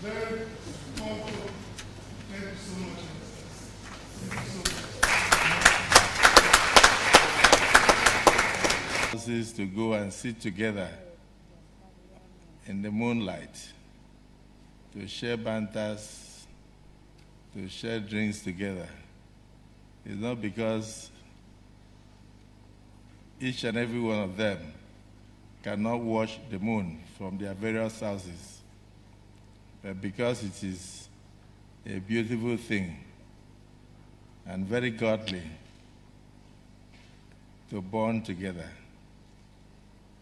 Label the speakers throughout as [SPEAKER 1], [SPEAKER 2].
[SPEAKER 1] Very powerful. Thank you so much. Thank you so much. Is to go and sit together in the moonlight, to share banters, to share drinks together. It's not because each and every one of them cannot watch the moon from their various houses, but because it is a beautiful thing and very godly to bond together,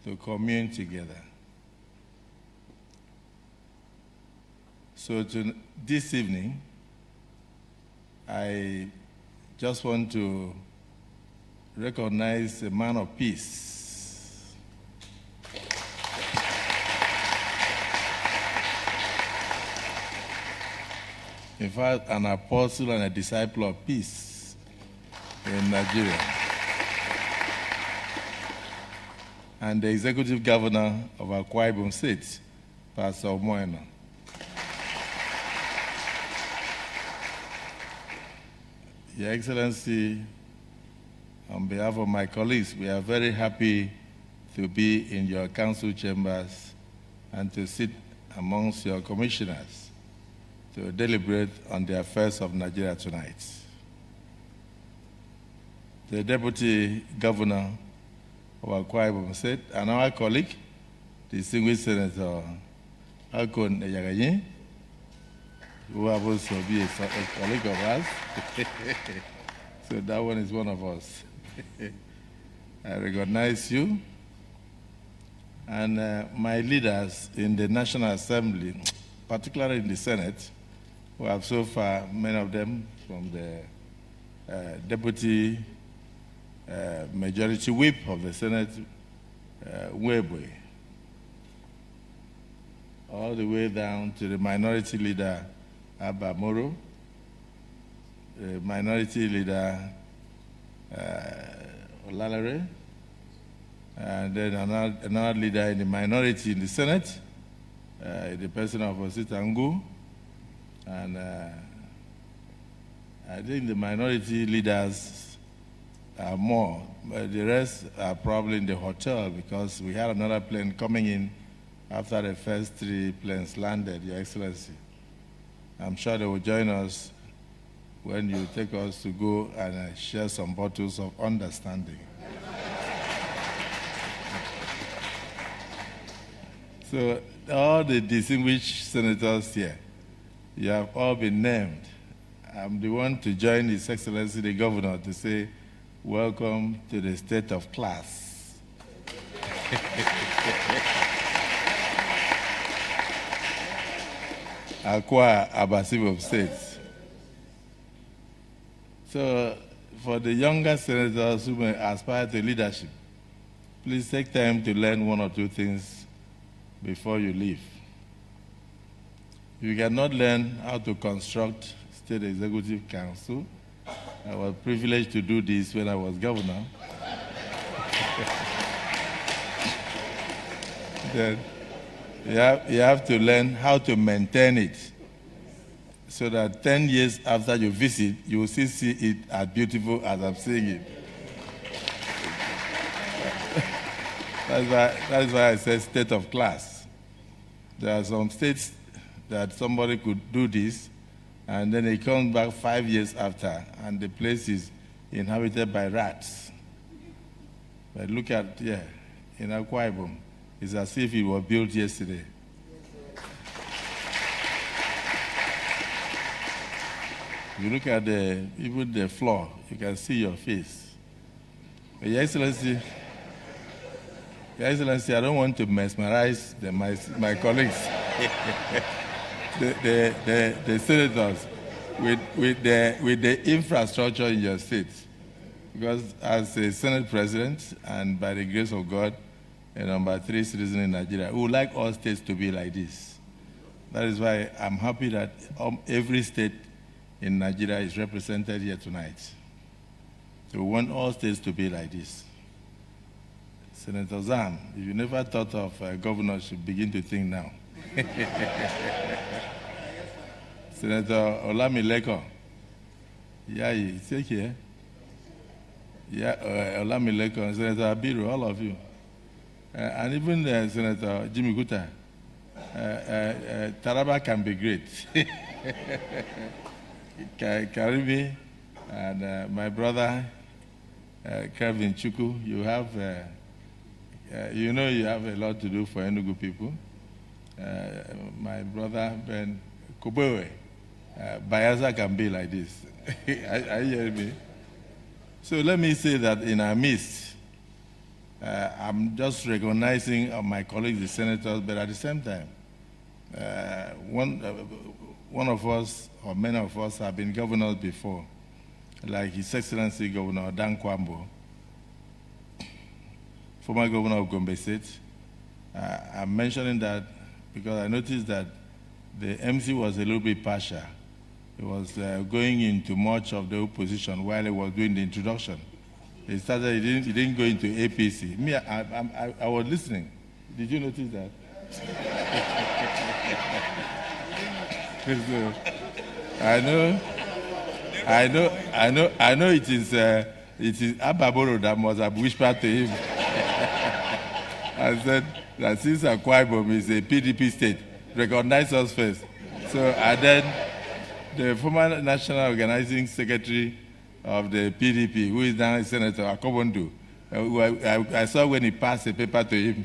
[SPEAKER 1] to commune together. So this evening, I just want to recognize a man of peace. In fact, an apostle and a disciple of peace in Nigeria. And the executive governor of Akpabio State, Pastor Umo Eno. Your Excellency, on behalf of my colleagues, we are very happy to be in your council chambers and to sit amongst your commissioners to deliberate on the affairs of Nigeria tonight. The Deputy Governor of Akpabio State and our colleague, distinguished Senator Akon Eyagayin, who happens to be a colleague of ours. So that one is one of us. I recognize you. And my leaders in the National Assembly, particularly in the Senate, who have so far, many of them from the Deputy Majority Whip of the Senate, Webwe, all the way down to the Minority Leader, Abba Moro, the Minority Leader, Olalare, and then another leader in the minority in the Senate, the person of Osita Ngu, and I think the minority leaders are more, but the rest are probably in the hotel because we had another plane coming in after the first 3 planes landed, Your Excellency. I'm sure they will join us when you take us to go and share some bottles of understanding. So all the distinguished senators here, you have all been named. I'm the one to join His Excellency the Governor to say, welcome to the state of class. Akwa Abasive of States. So for the younger senators who may aspire to leadership, please take time to learn 1 or 2 things before you leave. You cannot learn how to construct State Executive Council. I was privileged to do this when I was governor. Then you have to learn how to maintain it so that 10 years after you visit, you will still see it as beautiful as I'm seeing it. That's why I said state of class. There are some states that somebody could do this, and then he comes back 5 years after, and the place is inhabited by rats. But look at, in Akpabio, it's as if it was built yesterday. You look at even the floor, you can see your face. But Your Excellency, I don't want to mesmerize my colleagues, the senators, with the infrastructure in your state. Because as a Senate President, and by the grace of God, a number 3 citizen in Nigeria, we would like all states to be like this. That is why I'm happy that every state in Nigeria is represented here tonight. So we want all states to be like this. Senator Zam, if you never thought of governorship, begin to think now. Senator Olamileko. Yeah, he's here. Yeah, Olamileko, Senator Abiru, all of you. And even Senator Jimmy Guta. Taraba can be great. Karibi and my brother Kevin Chuku, you have, you know, you have a lot to do for Enugu people. My brother Ben Kobowe, Bayelsa can be like this. Are you hearing me? So let me say that in our midst, I'm just recognizing my colleagues, the senators, but at the same time, one of us, or many of us, have been governors before, like His Excellency Governor Dan Kwambo, former governor of Gombe State. I'm mentioning that because I noticed that the MC was a little bit partial. He was going into much of the opposition while he was doing the introduction. He didn't go into APC. Me, I was listening. Did you notice that? So, I know it is Ababoro that must have whispered to him. I said that since Akpabio is a PDP state, recognize us first. So, and then the former National Organizing Secretary of the PDP, who is now Senator Akobondu, I saw when he passed the paper to him.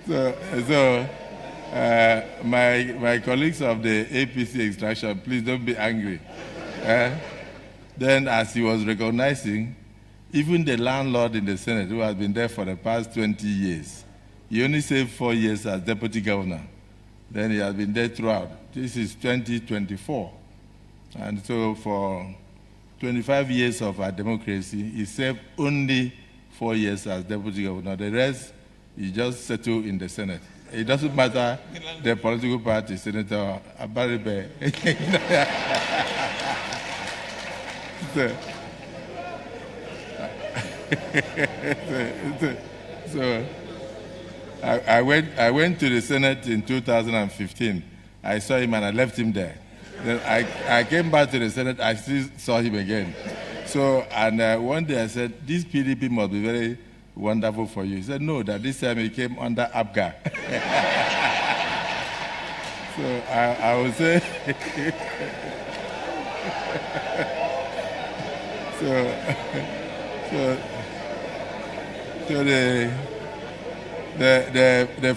[SPEAKER 1] So my colleagues of the APC extraction, please don't be angry. Then, as he was recognizing, even the landlord in the Senate, who has been there for the past 20 years, he only served 4 years as deputy governor. Then he has been there throughout. This is 2024. And so for 25 years of our democracy, he served only 4 years as deputy governor. The rest, he just settled in the Senate. It doesn't matter the political party, Senator Abaribe. So I went to the Senate in 2015. I saw him and I left him there. Then I came back to the Senate, I still saw him again. So, and one day I said, this PDP must be very wonderful for you. He said, no, that this time he came under APGA. So I would say, so the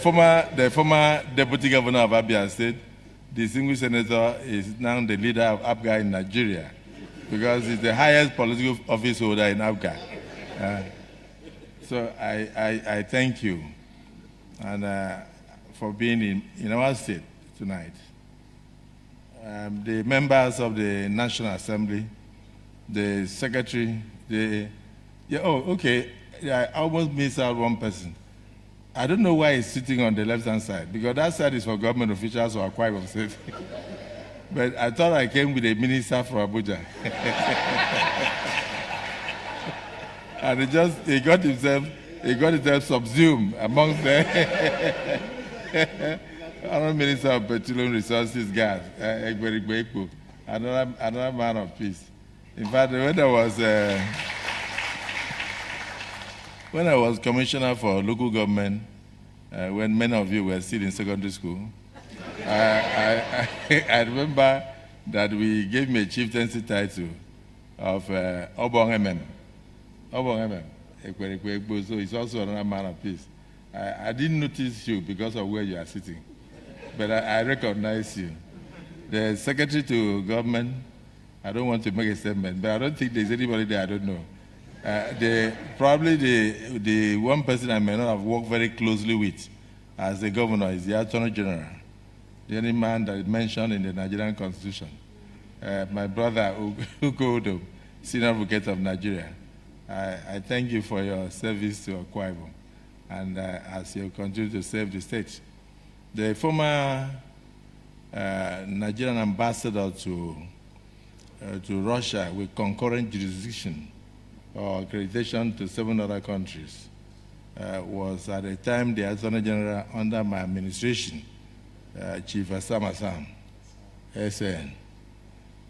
[SPEAKER 1] former deputy governor of Abia State, the distinguished senator, is now the leader of APGA in Nigeria because he's the highest political office holder in APGA. So I thank you and for being in our state tonight. The members of the National Assembly, the secretary, I almost missed out one person. I don't know why he's sitting on the left-hand side, because that side is for government officials or Akwa Ibom State. But I thought I came with a minister from Abuja. And he got himself subsumed amongst the other Minister of Petroleum Resources, Gas, another man of peace. In fact, when I was commissioner for local government, when many of you were still in secondary school, I remember that we gave me a chieftaincy title of Obong MM. Obong MM. So he's also another man of peace. I didn't notice you because of where you are sitting, but I recognize you. The secretary to government, I don't want to make a statement, but I don't think there's anybody there I don't know. Probably the one person I may not have worked very closely with as the governor is the Attorney General, the only man that is mentioned in the Nigerian Constitution. My brother, Ugo Eno, Senior Advocate of Nigeria. I thank you for your service to Akwa Ibom and as you continue to serve the state. The former Nigerian ambassador to Russia with concurrent jurisdiction or accreditation to 7 other countries. was at the time the Attorney General under my administration, Chief Asam, SN.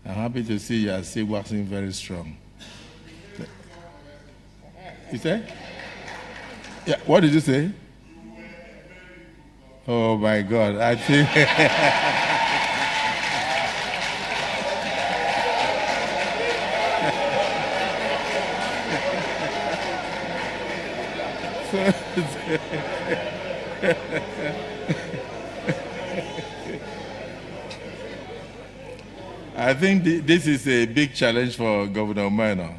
[SPEAKER 1] I'm happy to see you are still waxing very strong. You say? Yeah, what did you say? Oh my God, I think. I think this is a big challenge for Governor Umo Eno.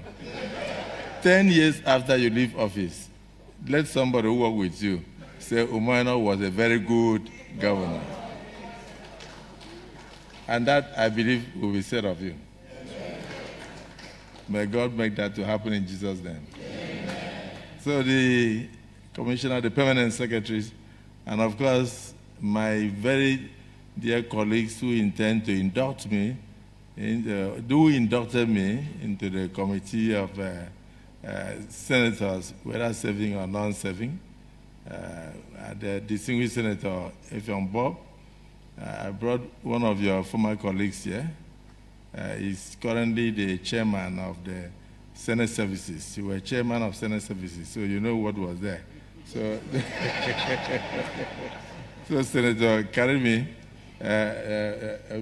[SPEAKER 1] 10 years after you leave office, let somebody who work with you say Umo Eno was a very good governor. And that, I believe, will be said of you. May God make that to happen in Jesus' name. Amen. So the Commissioner, the permanent secretaries, and of course, my very dear colleagues who intend to induct me, inducted me into the committee of senators, whether serving or non-serving. The distinguished Senator Effiong Bob, I brought one of your former colleagues here. He's currently the chairman of the Senate Services. You were chairman of Senate Services, so you know what was there. So, so Senator Karimi,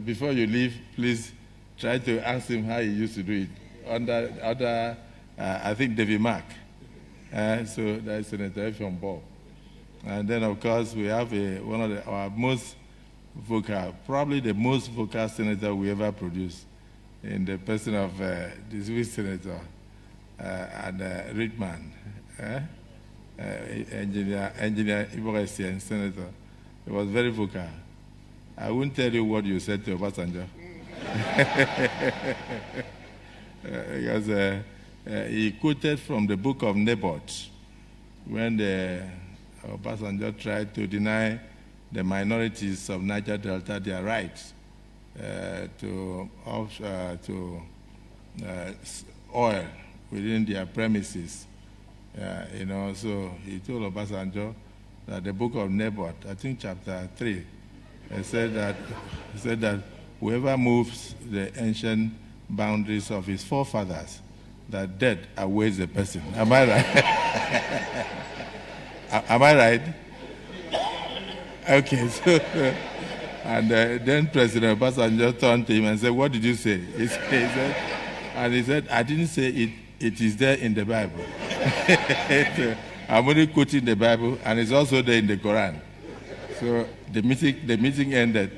[SPEAKER 1] before you leave, please try to ask him how he used to do it under, I think, David Mark. So that's Senator Effiong Bob. And then, of course, we have one of our most vocal, probably the most vocal senator we ever produced, in the person of this week's Senator and Rickman, Engineer Iboresian Senator. He was very vocal. I won't tell you what you said to Obasanjo. Because he quoted from the book of Naboth when Obasanjo tried to deny the minorities of Niger Delta their rights to oil within their premises. You know, so he told Obasanjo that the book of Naboth, I think chapter 3, said that whoever moves the ancient boundaries of his forefathers, that death awaits the person. Am I right? Am I right? Okay, so, and then President Obasanjo turned to him and said, "What did you say?" He said, "I didn't say it. It is there in the Bible." So, I'm only quoting the Bible, and it's also there in the Quran. So the meeting ended.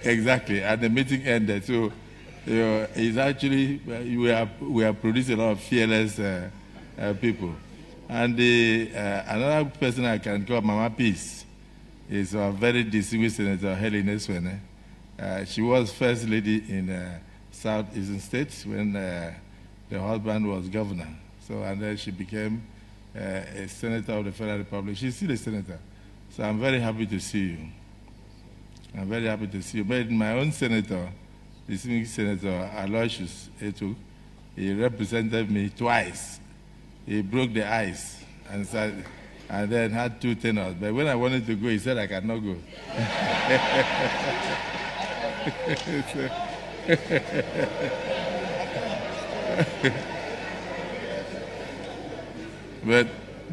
[SPEAKER 1] Exactly, and the meeting ended. So it's actually we have produced a lot of fearless people. And another person I can call Mama Peace is a very distinguished Senator Helen Eswene. She was first lady in Southeastern States when the husband was governor. So, and then she became a senator of the Federal Republic. She's still a senator. So I'm very happy to see you. I'm very happy to see you. But my own senator, distinguished Senator Aloysius Etu, he represented me twice. He broke the ice and said, and then had 2 tenors. But when I wanted to go, he said I cannot go.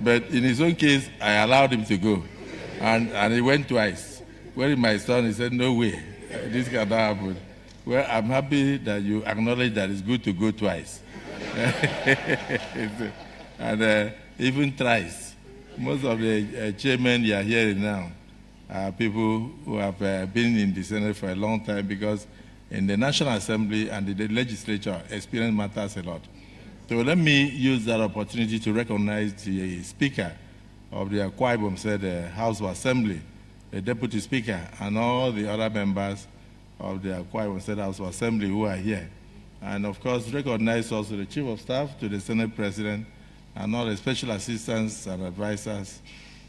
[SPEAKER 1] But in his own case, I allowed him to go. And he went twice. When my son, he said, "No way, this cannot happen." Well, I'm happy that you acknowledge that it's good to go twice. And even thrice. Most of the chairmen you are hearing now are people who have been in the Senate for a long time, because in the National Assembly and the legislature, experience matters a lot. So let me use that opportunity to recognize the Speaker of the Akpabio said House of Assembly, the Deputy Speaker, and all the other members of the Akpabio said House of Assembly who are here. And of course, recognize also the Chief of Staff to the Senate President and all the special assistants and advisors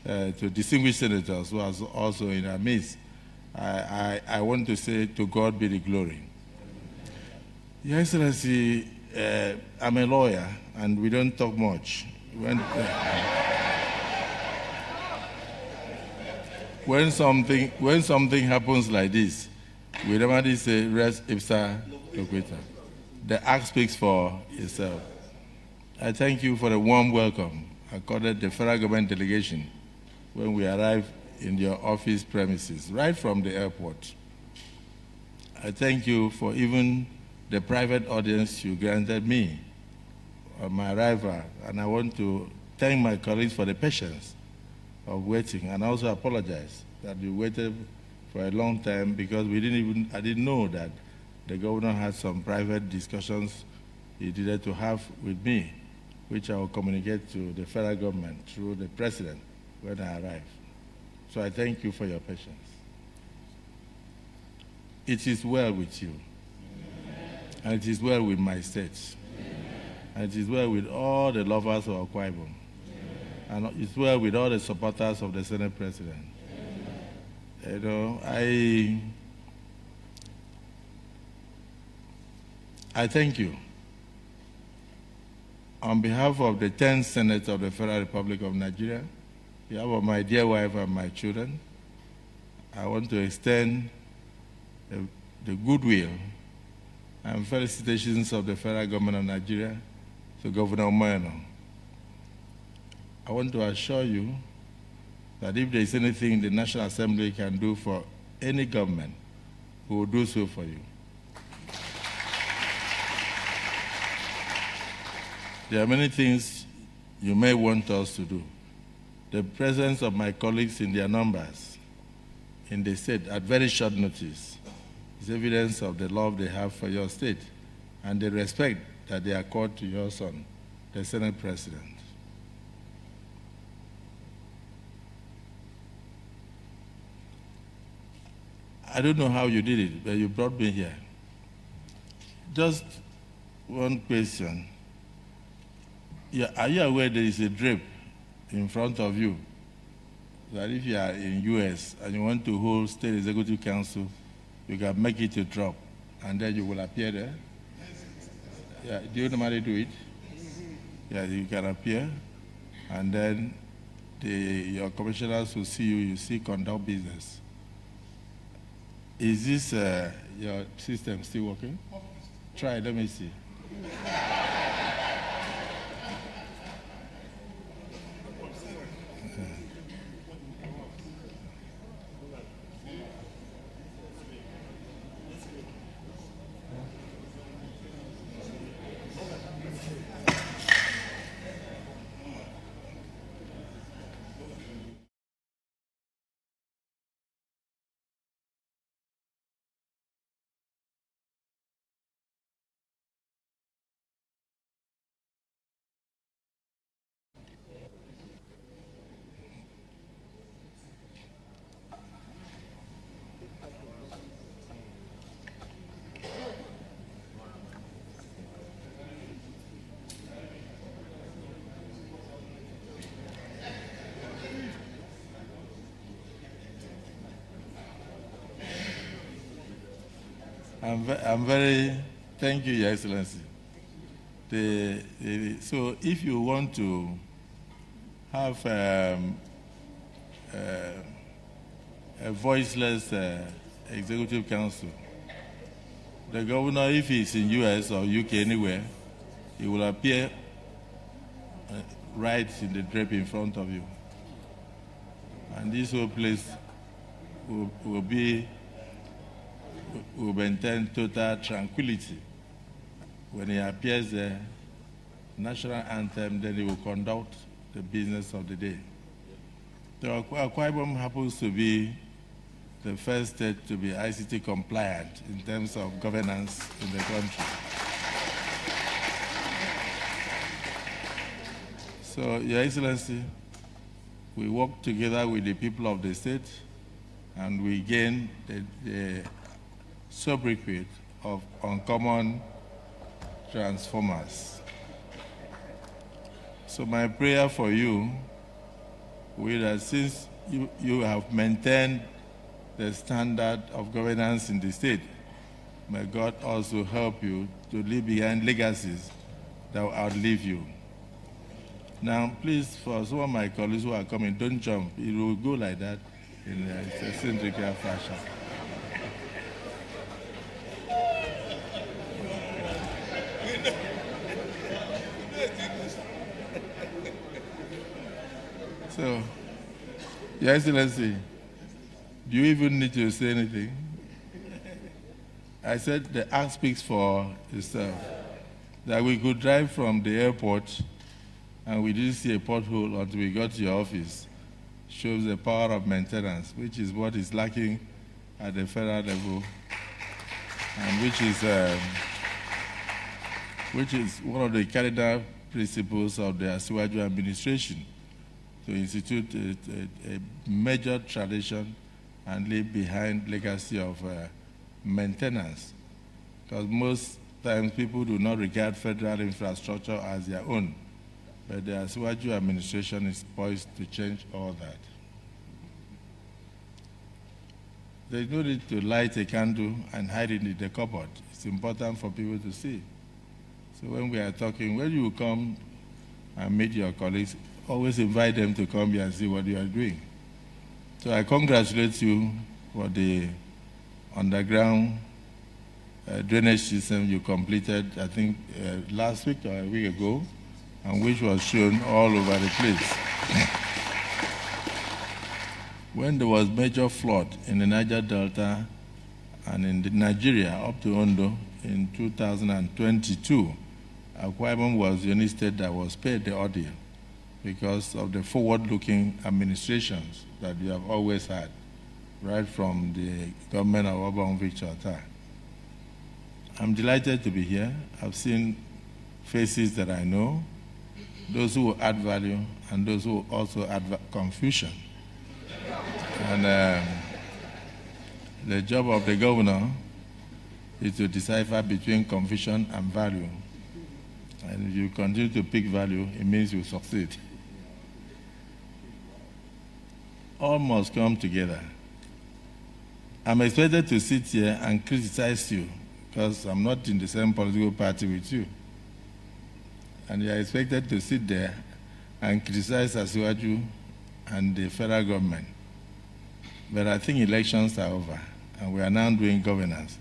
[SPEAKER 1] to distinguished senators who are also in our midst. I want to say, to God be the glory. Your Excellency, I'm a lawyer, and we don't talk much. When something happens like this, we normally say res ipsa loquitur. The act speaks for itself. I thank you for the warm welcome accorded the federal government delegation when we arrived in your office premises, right from the airport. I thank you for even the private audience you granted me on my arrival, and I want to thank my colleagues for the patience of waiting, and also apologize that you waited for a long time because I didn't know that the governor had some private discussions he needed to have with me, which I will communicate to the federal government through the president when I arrive. So I thank you for your patience. It is well with you. And it is well with my state. And it is well with all the lovers of Akwa Ibom. And it's well with all the supporters of the Senate President. You know, I thank you. On behalf of the 10 Senate of the Federal Republic of Nigeria, on behalf of my dear wife and my children, I want to extend the goodwill and felicitations of the federal government of Nigeria to Governor Umo Eno. I want to assure you that if there is anything the National Assembly can do for any government, we will do so for you. There are many things you may want us to do. The presence of my colleagues in their numbers in the state at very short notice is evidence of the love they have for your state and the respect that they accord to your son, the Senate President. I don't know how you did it, but you brought me here. Just one question. Are you aware there is a drape in front of you that if you are in US and you want to hold State Executive Council, you can make it a drop and then you will appear there? Yeah, do you normally do it? Yeah, you can appear and then your commissioners will see you see conduct business. Is this your system still working? Try, let me see. Thank you, Your Excellency. So if you want to have a voiceless executive council, the governor, if he's in US or UK anywhere, he will appear right in the drape in front of you. And this whole place will maintain total tranquility. When he appears there, national anthem, then he will conduct the business of the day. So Akwa Ibom happens to be the first state to be ICT compliant in terms of governance in the country. So, Your Excellency, we work together with the people of the state and we gain the sobriquet of uncommon transformers. So my prayer for you is that since you have maintained the standard of governance in the state, may God also help you to leave behind legacies that will outlive you. Now, please, for some of my colleagues who are coming, don't jump. It will go like that in a cylindrical fashion. So, Your Excellency, do you even need to say anything? I said the act speaks for itself. That we could drive from the airport and we didn't see a pothole until we got to your office shows the power of maintenance, which is what is lacking at the federal level, and which is one of the cardinal principles of the Asiwaju administration, to institute a major tradition and leave behind legacy of maintenance. Because most times people do not regard federal infrastructure as their own, but the Asiwaju administration is poised to change all that. There's no need to light a candle and hide it in the cupboard. It's important for people to see. So when we are talking, when you come and meet your colleagues, always invite them to come here and see what you are doing. So I congratulate you for the underground drainage system you completed, I think, last week or a week ago, and which was shown all over the place. When there was major flood in the Niger Delta and in Nigeria up to Ondo in 2022, Akpabio was the only state that was paid the ordeal because of the forward-looking administrations that we have always had, right from the government of Obama Victor time. I'm delighted to be here. I've seen faces that I know, those who add value and those who also add confusion. And the job of the governor is to decipher between confusion and value. And if you continue to pick value, it means you succeed. All must come together. I'm expected to sit here and criticize you because I'm not in the same political party with you. And you're expected to sit there and criticize Asiwaju and the federal government. But I think elections are over, and we are now doing governance.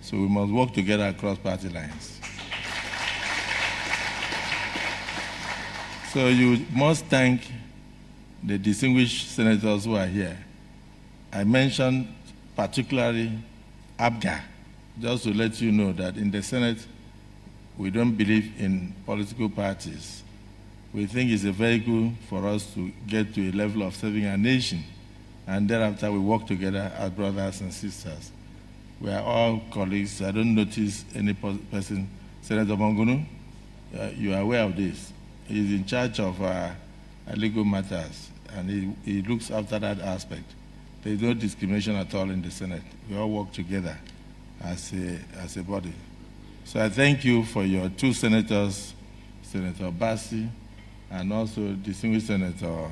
[SPEAKER 1] So we must work together across party lines. So you must thank the distinguished senators who are here. I mentioned particularly ABGA, just to let you know that in the Senate, we don't believe in political parties. We think it's a vehicle for us to get to a level of serving our nation, and thereafter we work together as brothers and sisters. We are all colleagues. I don't notice any person. Senator Mongunu, you are aware of this. He's in charge of legal matters, and he looks after that aspect. There is no discrimination at all in the Senate. We all work together as a body. So I thank you for your two senators, Senator Bassi, and also distinguished Senator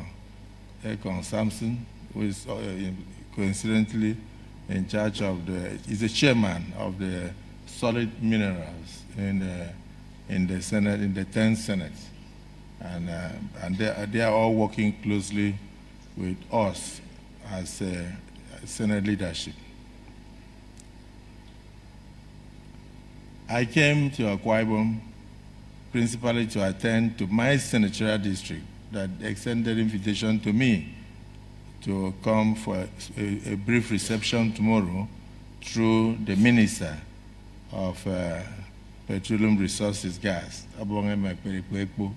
[SPEAKER 1] Ekon Sampson, who is coincidentally in charge of is the chairman of the solid minerals in the Senate, in the 10th Senate. And they are all working closely with us as Senate leadership. I came to Akpabio principally to attend to my senatorial district that extended invitation to me to come for a brief reception tomorrow through the Minister of Petroleum Resources Gas, Abonge Mekperikpo.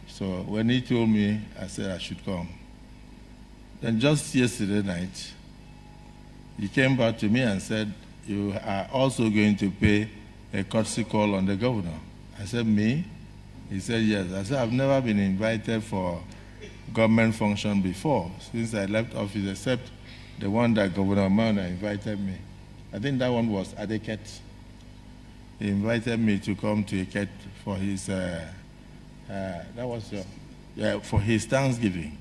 [SPEAKER 1] So when he told me, I said I should come. Then just yesterday night, he came back to me and said, you are also going to pay a courtesy call on the governor. I said, me? He said, yes. I said, I've never been invited for government function before, since I left office, except the one that Governor Mauna invited me. I think that one was Adeket. He invited me to come to Eket for his, for his Thanksgiving.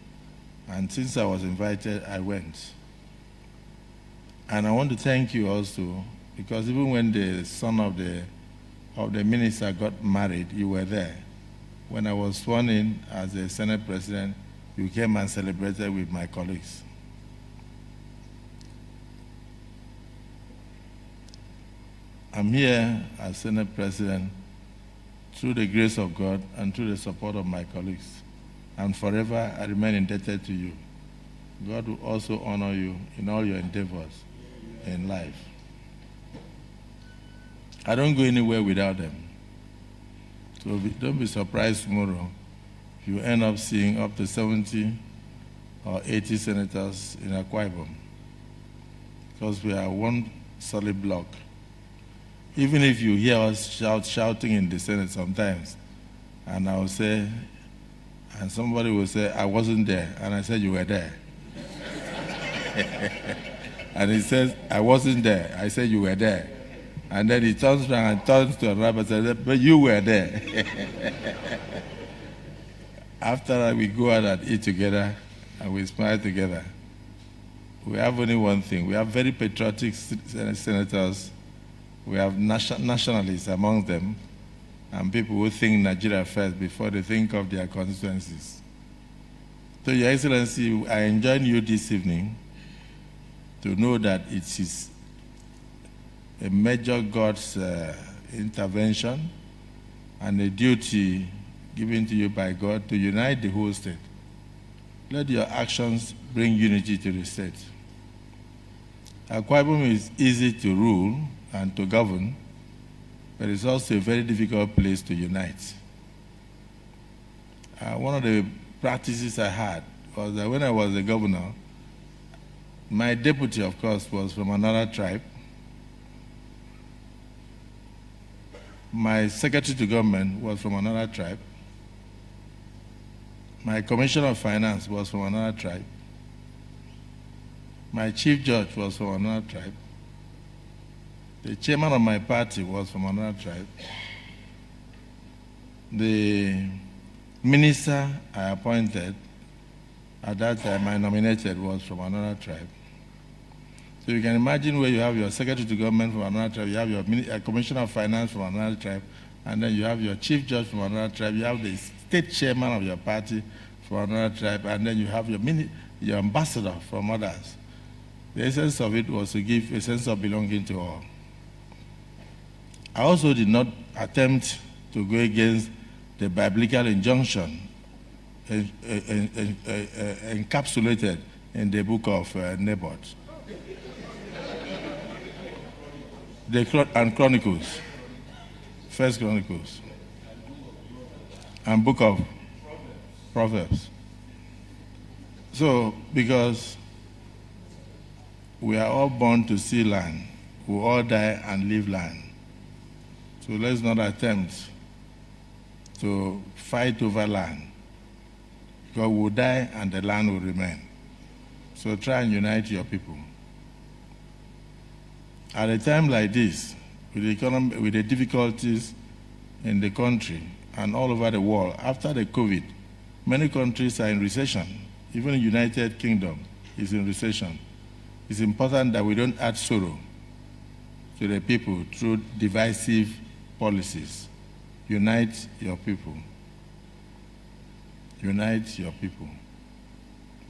[SPEAKER 1] And since I was invited, I went. And I want to thank you also, because even when the son of the minister got married, you were there. when I was sworn in as a Senate President, you came and celebrated with my colleagues. I'm here as Senate President through the grace of God and through the support of my colleagues. And forever I remain indebted to you. God will also honor you in all your endeavors in life. I don't go anywhere without them. So don't be surprised tomorrow if you end up seeing up to 70 or 80 senators in Akpabio, because we are one solid block. Even if you hear us shouting in the Senate sometimes, and I will say, and somebody will say, I wasn't there, and I said, you were there. And he says, I wasn't there, I said, you were there. And then he turns around and turns to another and says, but you were there. After we go out and eat together, and we smile together, we have only one thing. We have very patriotic senators. We have nationalists among them, and people who think Nigeria first before they think of their constituencies. So, Your Excellency, I enjoin you this evening to know that it is a major God's intervention and a duty given to you by God to unite the whole state. Let your actions bring unity to the state. Akpabio is easy to rule and to govern, but it's also a very difficult place to unite. One of the practices I had was that when I was a governor, my deputy, of course, was from another tribe. My secretary to government was from another tribe. My commissioner of finance was from another tribe. My chief judge was from another tribe. The chairman of my party was from another tribe. The minister I appointed, at that time I nominated, was from another tribe. So you can imagine where you have your secretary to government from another tribe, you have your commissioner of finance from another tribe, and then you have your chief judge from another tribe, you have the state chairman of your party from another tribe, and then you have your ambassador from others. The essence of it was to give a sense of belonging to all. I also did not attempt to go against the biblical injunction encapsulated in the book of Naboth and Chronicles, First Chronicles, and book of Proverbs. So, because we are all born to see land, we all die and leave land. So let's not attempt to fight over land, because we'll die and the land will remain. So try and unite your people. At a time like this, with the economy, with the difficulties in the country and all over the world, after the COVID, many countries are in recession. Even the United Kingdom is in recession. It's important that we don't add sorrow to the people through divisive policies. Unite your people. Unite your people.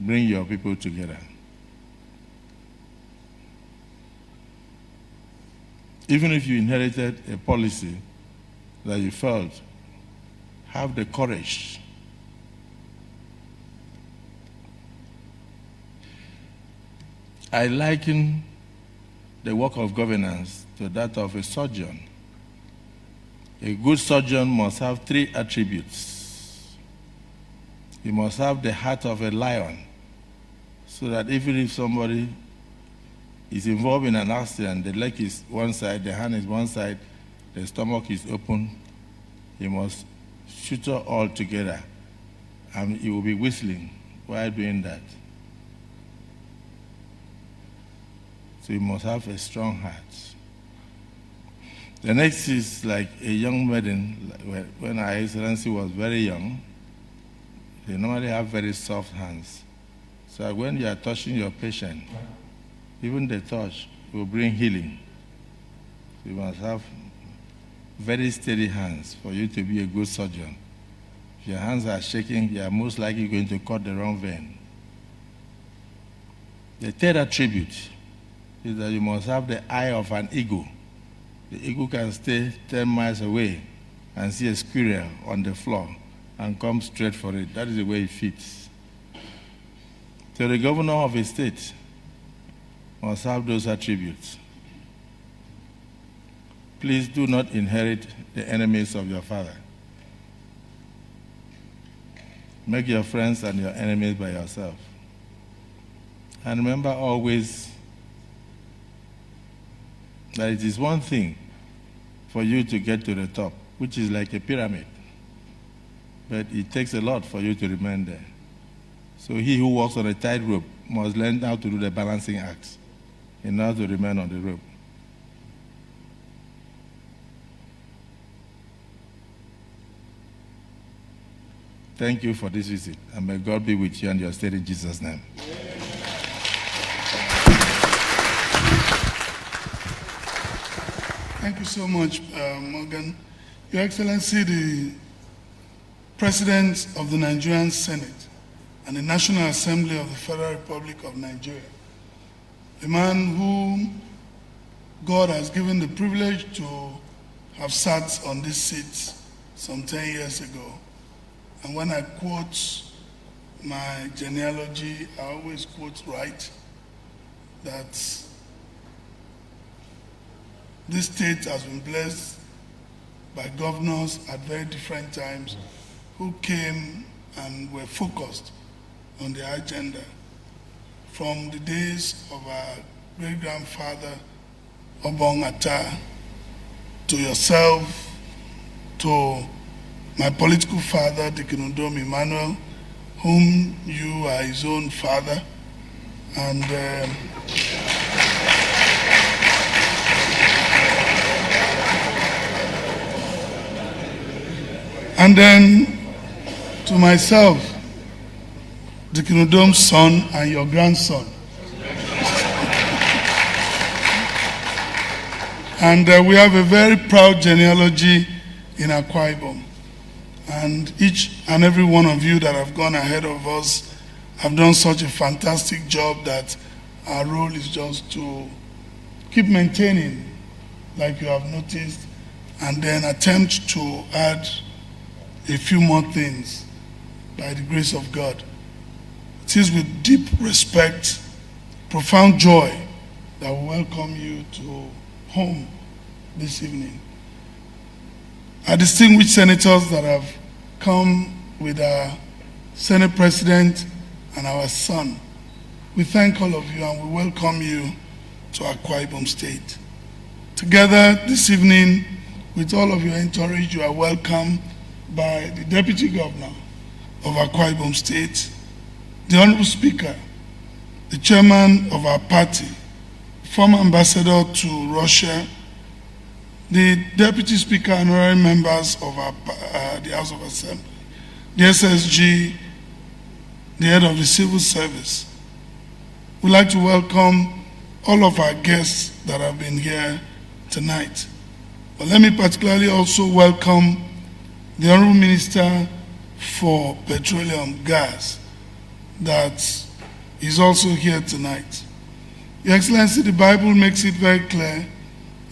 [SPEAKER 1] Bring your people together. Even if you inherited a policy that you felt, have the courage I liken the work of governance to that of a surgeon. A good surgeon must have 3 attributes. He must have the heart of a lion, so that even if somebody is involved in an accident, the leg is one side, the hand is one side, the stomach is open, he must shoot all together, and he will be whistling while doing that. So you must have a strong heart. The next is like a young maiden. When Her Excellency was very young, they normally have very soft hands. So when you are touching your patient, even the touch will bring healing. So you must have very steady hands for you to be a good surgeon. If your hands are shaking, you are most likely going to cut the wrong vein. The third attribute is that you must have the eye of an eagle. The eagle can stay 10 miles away and see a squirrel on the floor and come straight for it. That is the way it fits. So the governor of a state must have those attributes. Please do not inherit the enemies of your father. Make your friends and your enemies by yourself. And remember always that it is one thing for you to get to the top, which is like a pyramid. But it takes a lot for you to remain there. So he who walks on a tightrope must learn how to do the balancing act in order to remain on the rope. Thank you for this visit, and may God be with you and your state in Jesus' name.
[SPEAKER 2] Thank you so much, Morgan. Your Excellency, the President of the Nigerian Senate and the National Assembly of the Federal Republic of Nigeria, a man whom God has given the privilege to have sat on this seat some 10 years ago. And when I quote my genealogy, I always quote right, that this state has been blessed by governors at very different times who came and were focused on their agenda. From the days of our great-grandfather, Obong Atta, to yourself, to my political father, Dikinudom Emmanuel, whom you are his own father, and then to myself, Dikinudom's son and your grandson. And we have a very proud genealogy in Akwa Ibom. And each and every one of you that have gone ahead of us have done such a fantastic job that our role is just to keep maintaining, like you have noticed, and then attempt to add a few more things by the grace of God. It is with deep respect, profound joy that we welcome you to home this evening. Our distinguished senators that have come with our Senate President and our son, we thank all of you and we welcome you to Akwa Ibom State. Together this evening, with all of your entourage, you are welcomed by the Deputy Governor of Akwa Ibom State, the Honorable Speaker, the Chairman of our party, former Ambassador to Russia, the Deputy Speaker and honorary members of the House of Assembly, the SSG, the head of the Civil Service. We'd like to welcome all of our guests that have been here tonight. But let me particularly also welcome the Honorable Minister for Petroleum Gas that is also here tonight. Your Excellency, the Bible makes it very clear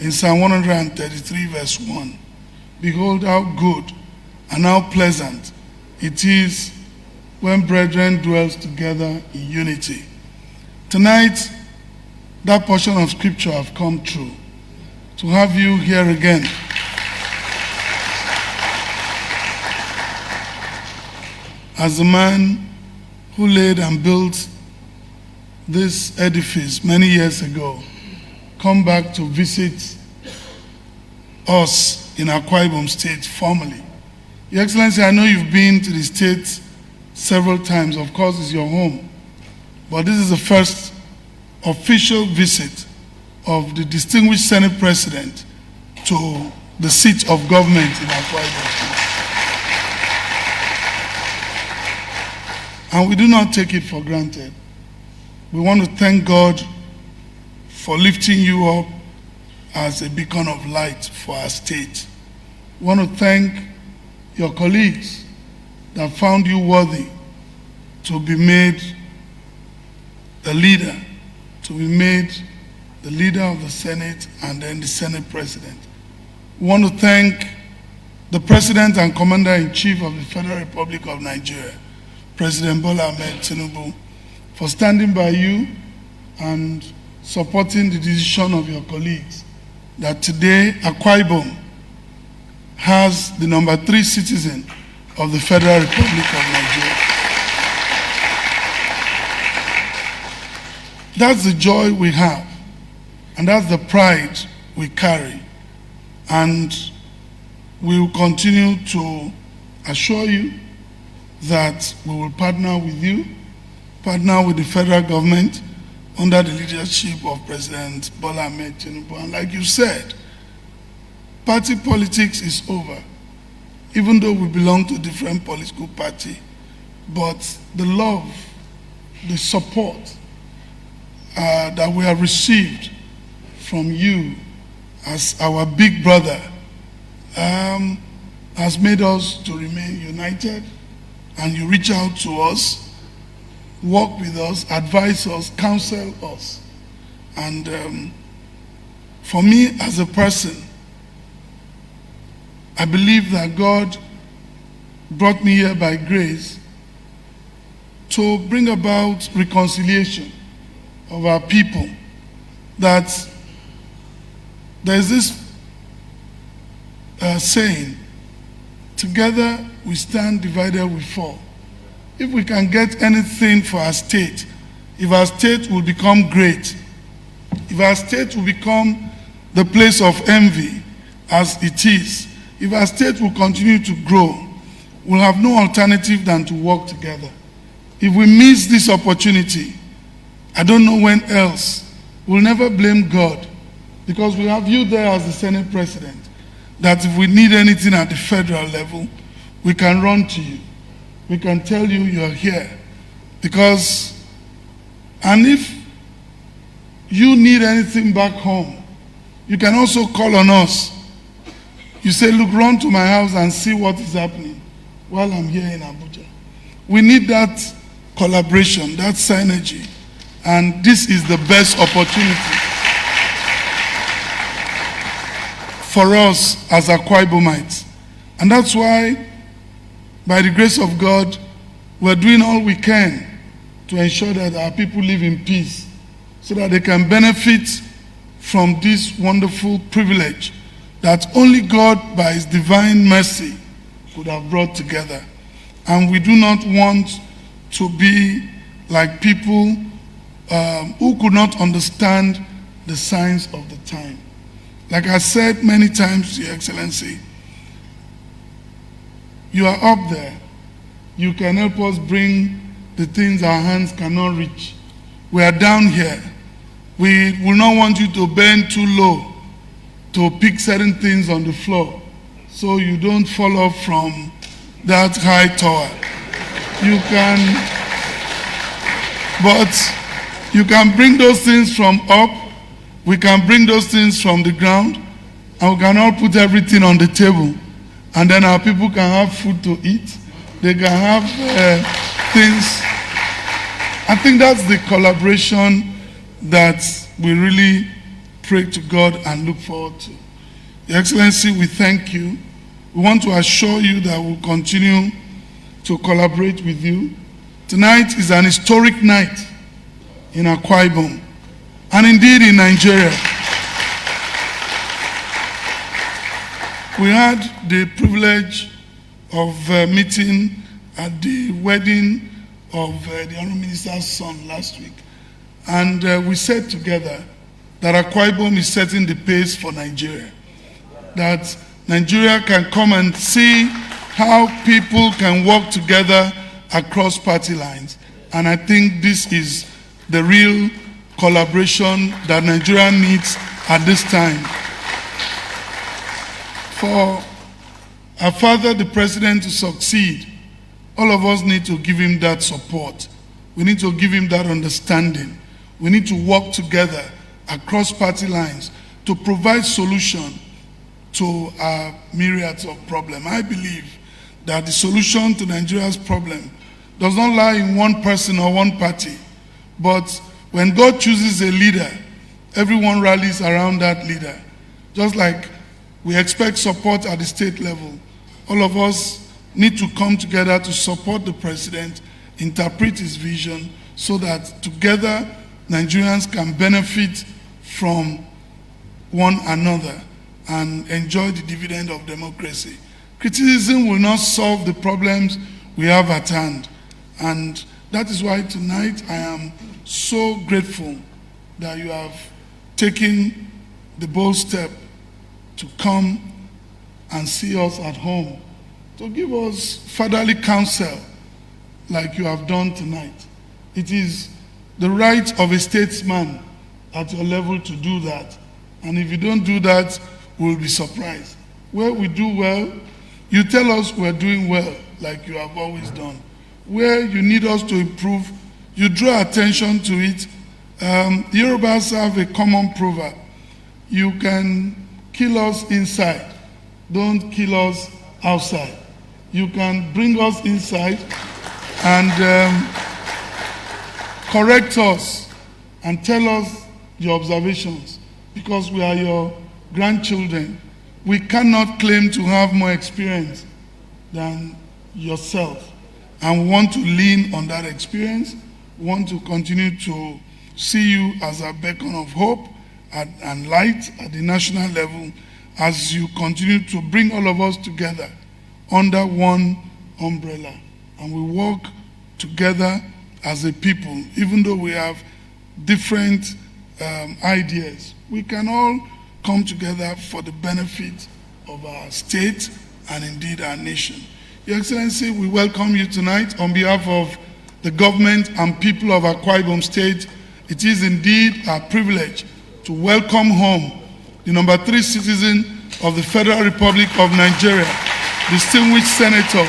[SPEAKER 2] in Psalm 133 verse 1, behold how good and how pleasant it is when brethren dwells together in unity. Tonight, that portion of scripture have come true. To have you here again, as the man who laid and built this edifice many years ago, come back to visit us in Akwa Ibom State formally. Your Excellency, I know you've been to the state several times. Of course, it's your home. But this is the first official visit of the distinguished Senate President to the seat of government in Akwa Ibom State. And we do not take it for granted. We want to thank God for lifting you up as a beacon of light for our state. We want to thank your colleagues that found you worthy to be made a leader, to be made the leader of the Senate and then the Senate President. We want to thank the President and Commander-in-Chief of the Federal Republic of Nigeria, President Bola Ahmed Tinubu, for standing by you and supporting the decision of your colleagues that today Akwa Ibom has the number 3 citizen of the Federal Republic of Nigeria. That's the joy we have, and that's the pride we carry. And we will continue to assure you that we will partner with you, partner with the federal government under the leadership of President Bola Ahmed Tinubu. And like you said, party politics is over, even though we belong to different political parties. But the love, the support that we have received from you as our big brother has made us to remain united, and you reach out to us, work with us, advise us, counsel us. And for me as a person, I believe that God brought me here by grace to bring about reconciliation of our people. That there's this saying, together we stand, divided we fall. If we can get anything for our state, if our state will become great, if our state will become the place of envy as it is, if our state will continue to grow, we'll have no alternative than to work together. If we miss this opportunity, I don't know when else. We'll never blame God, because we have you there as the Senate President, that if we need anything at the federal level, we can run to you. We can tell you you're here. Because, and if you need anything back home, you can also call on us. You say, look, run to my house and see what is happening while I'm here in Abuja. We need that collaboration, that synergy. And this is the best opportunity for us as Akwa Ibomites. And that's why, by the grace of God, we're doing all we can to ensure that our people live in peace, so that they can benefit from this wonderful privilege that only God, by His divine mercy, could have brought together. And we do not want to be like people who could not understand the signs of the time. Like I said many times, Your Excellency, you are up there. You can help us bring the things our hands cannot reach. We are down here. We will not want you to bend too low to pick certain things on the floor so you don't fall off from that high tower. You can, but you can bring those things from up, we can bring those things from the ground, and we can all put everything on the table. And then our people can have food to eat. They can have things. I think that's the collaboration that we really pray to God and look forward to. Your Excellency, we thank you. We want to assure you that we'll continue to collaborate with you. Tonight is an historic night in Akwa Ibom, and indeed in Nigeria. We had the privilege of meeting at the wedding of the Honourable Minister's son last week. And we said together that Akwa Ibom is setting the pace for Nigeria. That Nigeria can come and see how people can work together across party lines. And I think this is the real collaboration that Nigeria needs at this time. For our father, the president, to succeed, all of us need to give him that support. We need to give him that understanding. We need to work together across party lines to provide solution to our myriads of problems. I believe that the solution to Nigeria's problem does not lie in one person or one party, but when God chooses a leader, everyone rallies around that leader. Just like we expect support at the state level, all of us need to come together to support the president, interpret his vision, so that together Nigerians can benefit from one another and enjoy the dividend of democracy. Criticism will not solve the problems we have at hand. And that is why tonight I am so grateful that you have taken the bold step to come and see us at home, to give us fatherly counsel like you have done tonight. It is the right of a statesman at your level to do that. And if you don't do that, we'll be surprised. Where we do well, you tell us we're doing well, like you have always done. Where you need us to improve, you draw attention to it. Yorubas have a common proverb. You can kill us inside, don't kill us outside. You can bring us inside and correct us and tell us your observations, because we are your grandchildren. We cannot claim to have more experience than yourself, and want to lean on that experience, want to continue to see you as a beacon of hope and light at the national level as you continue to bring all of us together under one umbrella. And we work together as a people, even though we have different ideas. We can all come together for the benefit of our state and indeed our nation. Your Excellency, we welcome you tonight on behalf of the government and people of Akwa Ibom State. It is indeed our privilege to welcome home the number 3 citizen of the Federal Republic of Nigeria, distinguished Senator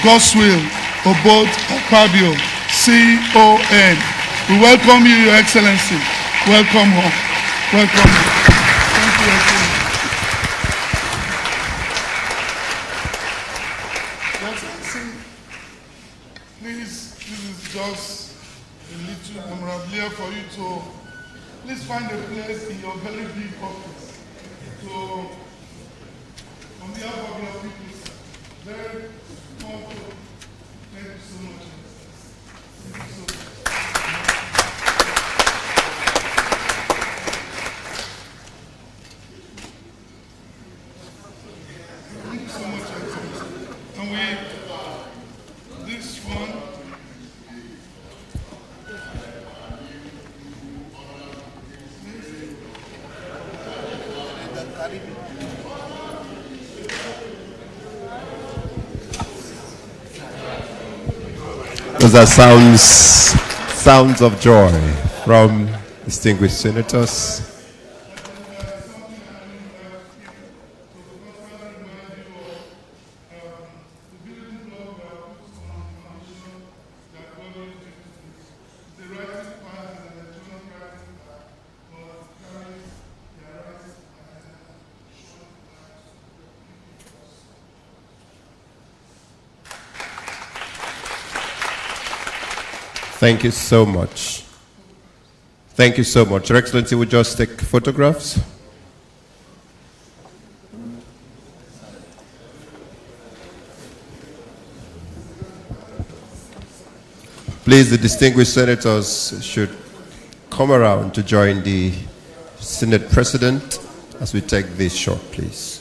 [SPEAKER 2] Godswill Obot Akpabio, CON. We welcome you, Your Excellency. Welcome home. Welcome. Thank you, Your Excellency. Your Excellency, please, this is just a little memorabilia for you to please find a place in your very big office. So, on behalf of your people, very comfortable. Thank you so much. Thank you so much. Thank you so much, Excellency. And this one,
[SPEAKER 3] those are sounds of joy from distinguished senators. Thank you so much. Thank you so much. Your Excellency, we just take photographs. Please, the distinguished senators should come around to join the Senate President as we take this shot, please.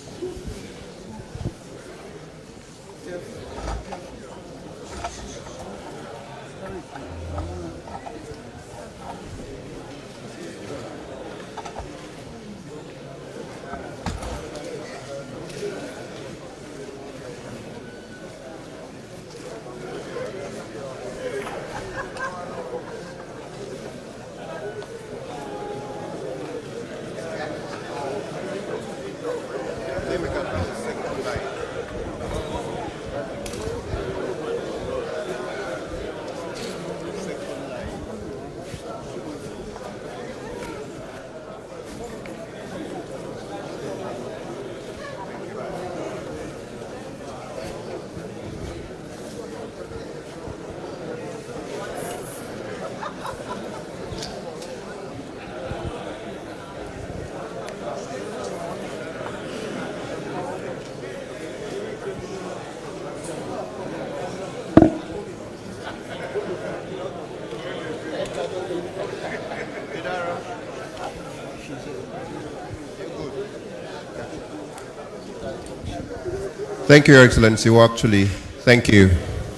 [SPEAKER 3] Thank you, Your Excellency. Well, actually, thank you.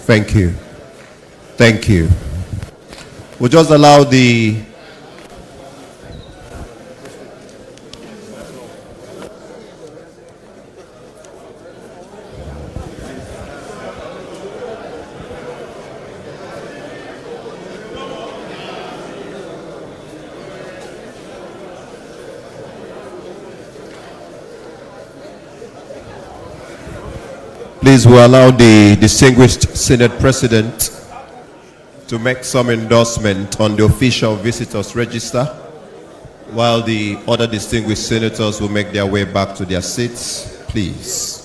[SPEAKER 3] Thank you. Thank you. We'll just allow the Please, we'll allow the distinguished Senate President to make some endorsement on the official visitors register, while the other distinguished senators will make their way back to their seats, please.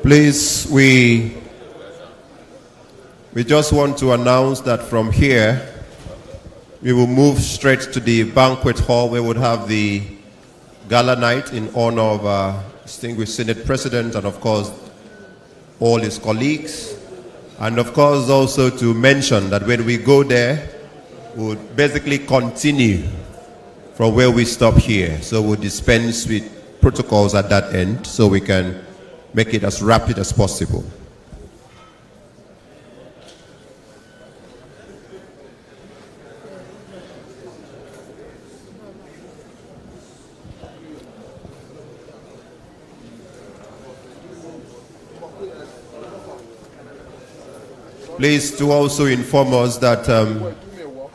[SPEAKER 3] Please, we just want to announce that from here, we will move straight to the banquet hall where we would have the gala night in honor of our distinguished Senate President and, of course, all his colleagues. And, of course, also to mention that when we go there, we would basically continue from where we stop here. So we'll dispense with protocols at that end so we can make it as rapid as possible. Please to also inform us that